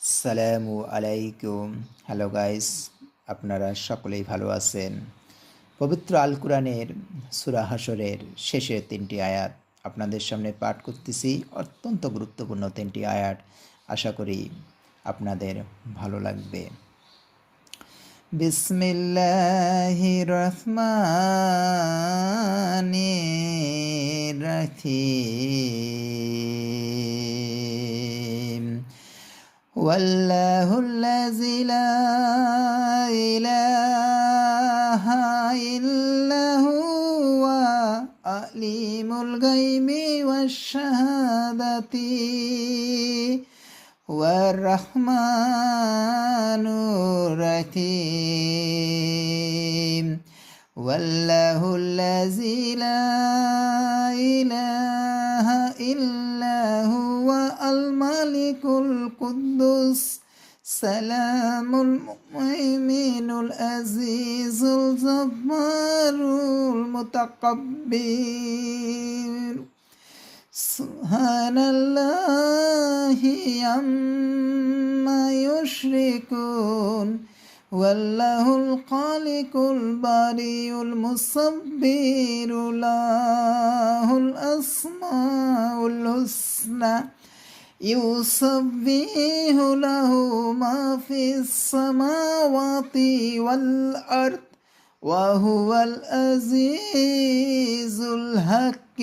আসসালামু আলাইকুম। Hello guys, আপনারা সকলেই ভালো আছেন। পবিত্র আল কুরআনের সূরা হাশরের শেষের ৩টি আয়াত আপনাদের সামনে পাঠ করতেছি। অত্যন্ত গুরুত্বপূর্ণ ৩টি আয়াত, আশা করি আপনাদের ভালো লাগবে। বিসমিল্লাহির রহমানির রহিম। والله الذي لا إله إلا هو عليم الغيب والشهادة والرحمن الرحيم. والله الذي لا إله إلا هو الملك القدوس سلام المؤمن العزيز الجبار المتكبر سبحان الله عما يشركون. والله الخالق البارئ المصور له الأسماء الحسنى يسبح له ما في السماوات والأرض وهو العزيز الحكيم.